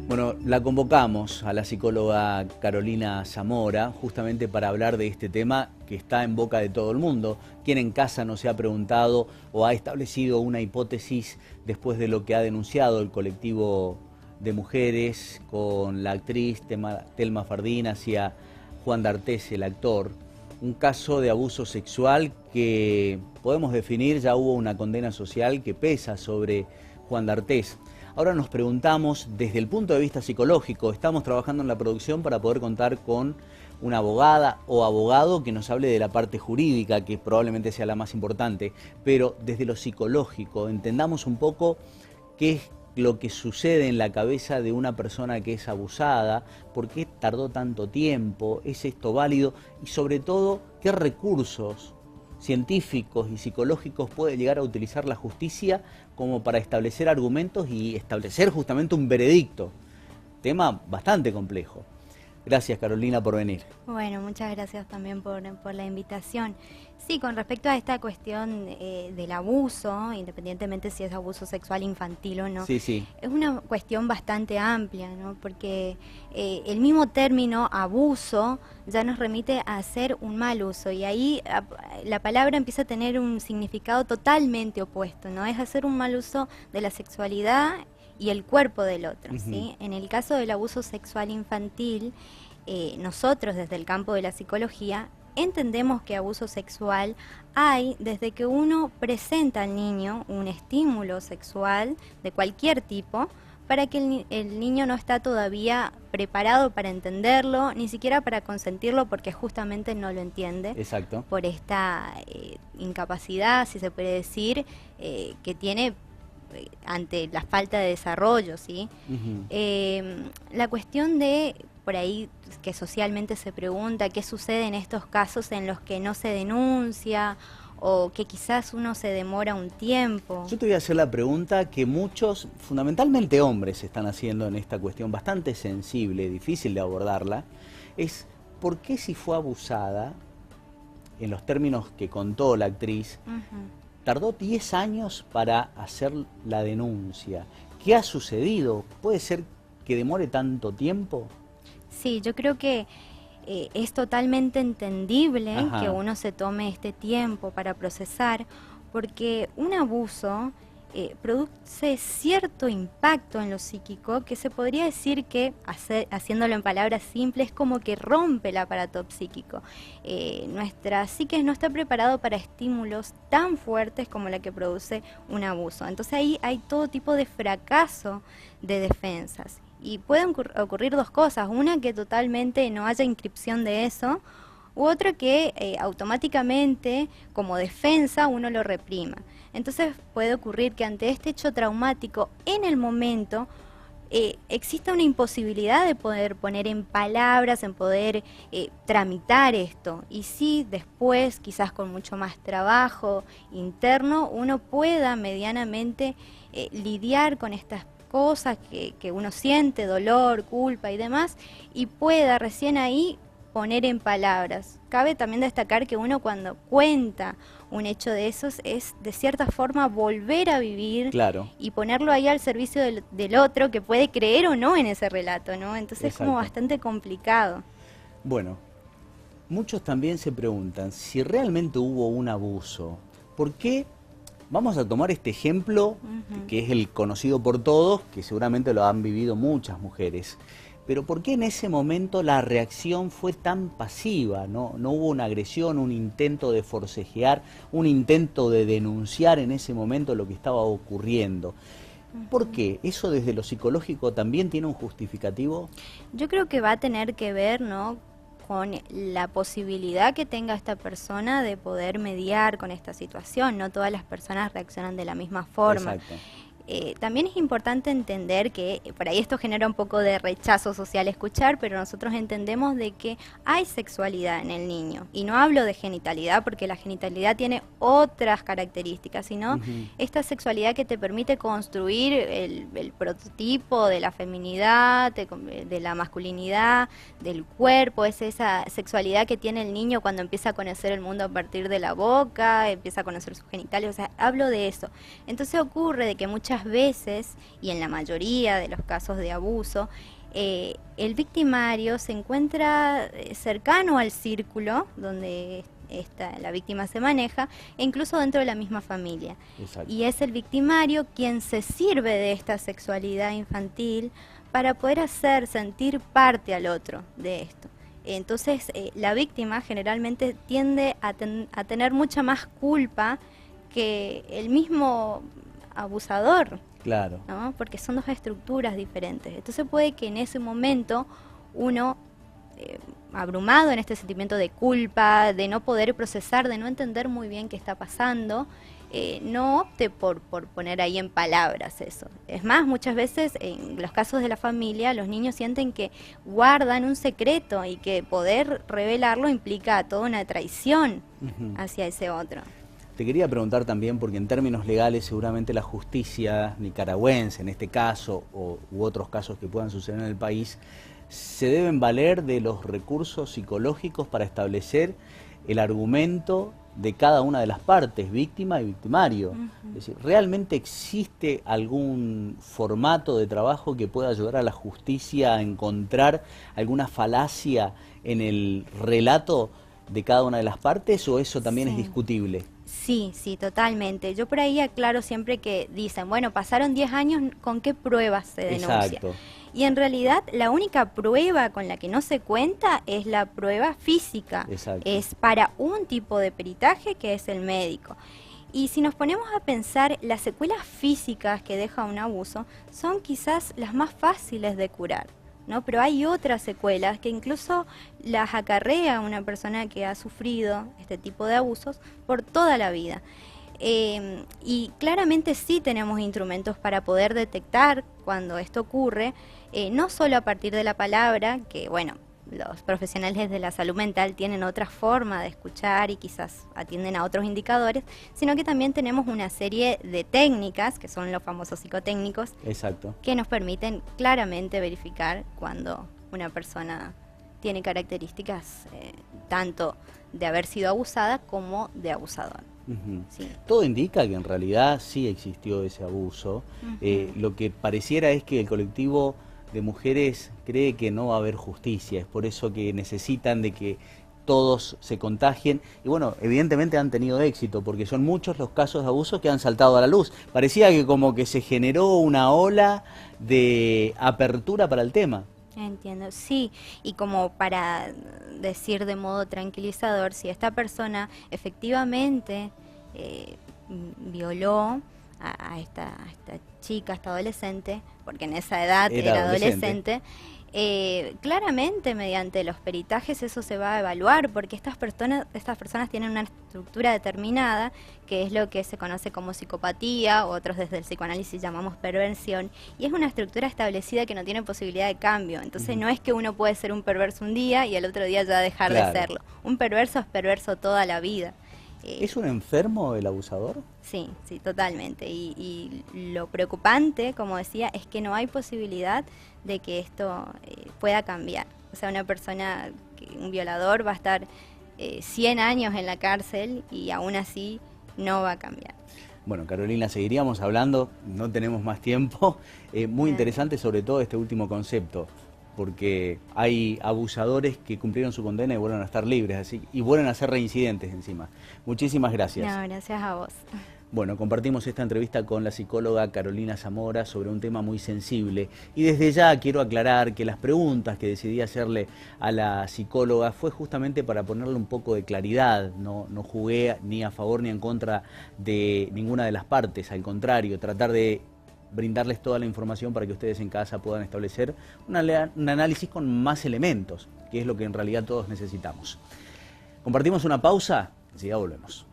Bueno, la convocamos a la psicóloga Carolina Zamora justamente para hablar de este tema que está en boca de todo el mundo. ¿Quién en casa no se ha preguntado o ha establecido una hipótesis después de lo que ha denunciado el colectivo de mujeres con la actriz Telma Fardín hacia Juan D'Artés, el actor? Un caso de abuso sexual que podemos definir, ya hubo una condena social que pesa sobre Juan D'Artés. Ahora nos preguntamos, desde el punto de vista psicológico, estamos trabajando en la producción para poder contar con una abogada o abogado que nos hable de la parte jurídica, que probablemente sea la más importante, pero desde lo psicológico, entendamos un poco qué es lo que sucede en la cabeza de una persona que es abusada, por qué tardó tanto tiempo, es esto válido y sobre todo, qué recursos científicos y psicológicos puede llegar a utilizar la justicia como para establecer argumentos y establecer justamente un veredicto. Tema bastante complejo. Gracias, Carolina, por venir. Bueno, muchas gracias también por la invitación. Sí, con respecto a esta cuestión del abuso, independientemente si es abuso sexual infantil o no, Sí. es una cuestión bastante amplia, ¿no? Porque el mismo término abuso ya nos remite a hacer un mal uso y ahí la palabra empieza a tener un significado totalmente opuesto, ¿no? Es hacer un mal uso de la sexualidad y el cuerpo del otro, ¿sí? En el caso del abuso sexual infantil, nosotros desde el campo de la psicología entendemos que abuso sexual hay desde que uno presenta al niño un estímulo sexual de cualquier tipo para que el niño no está todavía preparado para entenderlo, ni siquiera para consentirlo porque justamente no lo entiende. Exacto. Por esta incapacidad, si se puede decir, que tiene ante la falta de desarrollo, ¿sí? La cuestión de, por ahí, que socialmente se pregunta qué sucede en estos casos en los que no se denuncia o que quizás uno se demora un tiempo. Yo te voy a hacer la pregunta que muchos, fundamentalmente hombres, están haciendo en esta cuestión bastante sensible, difícil de abordarla, es ¿por qué si fue abusada, en los términos que contó la actriz, tardó 10 años para hacer la denuncia? ¿Qué ha sucedido? ¿Puede ser que demore tanto tiempo? Sí, yo creo que es totalmente entendible que uno se tome este tiempo para procesar, porque un abuso produce cierto impacto en lo psíquico que se podría decir que, haciéndolo en palabras simples, como que rompe el aparato psíquico. Nuestra psique no está preparado para estímulos tan fuertes como la que produce un abuso. Entonces ahí hay todo tipo de fracaso de defensas. Y pueden ocurrir dos cosas, una que totalmente no haya inscripción de eso, u otra que automáticamente como defensa uno lo reprima. Entonces puede ocurrir que ante este hecho traumático, en el momento, exista una imposibilidad de poder poner en palabras, en poder tramitar esto. Y sí, después, quizás con mucho más trabajo interno, uno pueda medianamente lidiar con estas cosas que uno siente, dolor, culpa y demás, y pueda recién ahí poner en palabras. Cabe también destacar que uno cuando cuenta un hecho de esos es de cierta forma volver a vivir y ponerlo ahí al servicio del otro que puede creer o no en ese relato, ¿no? Entonces es como bastante complicado. Bueno, muchos también se preguntan si realmente hubo un abuso. ¿Por qué? Vamos a tomar este ejemplo, que es el conocido por todos, que seguramente lo han vivido muchas mujeres. Pero ¿por qué en ese momento la reacción fue tan pasiva? No hubo una agresión, un intento de forcejear, un intento de denunciar en ese momento lo que estaba ocurriendo. ¿Por qué? ¿Eso desde lo psicológico también tiene un justificativo? Yo creo que va a tener que ver, ¿no?, con la posibilidad que tenga esta persona de poder mediar con esta situación. No todas las personas reaccionan de la misma forma. Exacto. También es importante entender que por ahí esto genera un poco de rechazo social escuchar, pero nosotros entendemos de que hay sexualidad en el niño. Y no hablo de genitalidad porque la genitalidad tiene otras características, sino esta sexualidad que te permite construir el prototipo de la feminidad, de la masculinidad, del cuerpo. Es esa sexualidad que tiene el niño cuando empieza a conocer el mundo a partir de la boca, empieza a conocer sus genitales. O sea, hablo de eso. Entonces ocurre de que muchas muchas veces, y en la mayoría de los casos de abuso, el victimario se encuentra cercano al círculo donde la víctima se maneja, e incluso dentro de la misma familia. Exacto. Y es el victimario quien se sirve de esta sexualidad infantil para poder hacer sentir parte al otro de esto. Entonces, la víctima generalmente tiende a tener mucha más culpa que el mismo abusador. Claro. ¿No? Porque son dos estructuras diferentes. Entonces puede que en ese momento uno, abrumado en este sentimiento de culpa, de no poder procesar, de no entender muy bien qué está pasando, no opte por poner ahí en palabras eso. Es más, muchas veces en los casos de la familia, los niños sienten que guardan un secreto y que poder revelarlo implica toda una traición hacia ese otro. Te quería preguntar también, porque en términos legales seguramente la justicia nicaragüense, en este caso, u otros casos que puedan suceder en el país, se deben valer de los recursos psicológicos para establecer el argumento de cada una de las partes, víctima y victimario. Es decir, ¿realmente existe algún formato de trabajo que pueda ayudar a la justicia a encontrar alguna falacia en el relato de cada una de las partes, o eso también es discutible? Sí, sí, totalmente. Yo por ahí aclaro siempre que dicen, bueno, pasaron 10 años, ¿con qué pruebas se denuncia? Exacto. Y en realidad la única prueba con la que no se cuenta es la prueba física. Exacto. Es para un tipo de peritaje que es el médico. Y si nos ponemos a pensar, las secuelas físicas que deja un abuso son quizás las más fáciles de curar, ¿no? Pero hay otras secuelas que incluso las acarrea una persona que ha sufrido este tipo de abusos por toda la vida. Y claramente sí tenemos instrumentos para poder detectar cuando esto ocurre, no solo a partir de la palabra, que bueno, los profesionales de la salud mental tienen otra forma de escuchar y quizás atienden a otros indicadores, sino que también tenemos una serie de técnicas, que son los famosos psicotécnicos, Exacto, que nos permiten claramente verificar cuando una persona tiene características tanto de haber sido abusada como de abusador. Sí. Todo indica que en realidad sí existió ese abuso. Lo que pareciera es que el colectivo de mujeres cree que no va a haber justicia, es por eso que necesitan de que todos se contagien, y bueno, evidentemente han tenido éxito, porque son muchos los casos de abuso que han saltado a la luz. Parecía que como que se generó una ola de apertura para el tema. Entiendo, sí, y como para decir de modo tranquilizador, si esta persona efectivamente violó a esta chica, a esta adolescente, porque en esa edad era adolescente, claramente mediante los peritajes eso se va a evaluar, porque estas personas tienen una estructura determinada, que es lo que se conoce como psicopatía, o otros desde el psicoanálisis llamamos perversión, y es una estructura establecida que no tiene posibilidad de cambio. Entonces no es que uno puede ser un perverso un día y al otro día ya dejar de serlo. Un perverso es perverso toda la vida. ¿Es un enfermo el abusador? Sí, sí, totalmente. Y lo preocupante, como decía, es que no hay posibilidad de que esto pueda cambiar. O sea, una persona, un violador va a estar 100 años en la cárcel y aún así no va a cambiar. Bueno, Carolina, seguiríamos hablando, no tenemos más tiempo. Muy interesante sobre todo este último concepto, porque hay abusadores que cumplieron su condena y vuelven a estar libres, así, y vuelven a ser reincidentes encima. Muchísimas gracias. No, gracias a vos. Bueno, compartimos esta entrevista con la psicóloga Carolina Zamora sobre un tema muy sensible. Y desde ya quiero aclarar que las preguntas que decidí hacerle a la psicóloga fue justamente para ponerle un poco de claridad. No jugué ni a favor ni en contra de ninguna de las partes, al contrario, tratar de brindarles toda la información para que ustedes en casa puedan establecer un análisis con más elementos, que es lo que en realidad todos necesitamos. Compartimos una pausa, enseguida volvemos.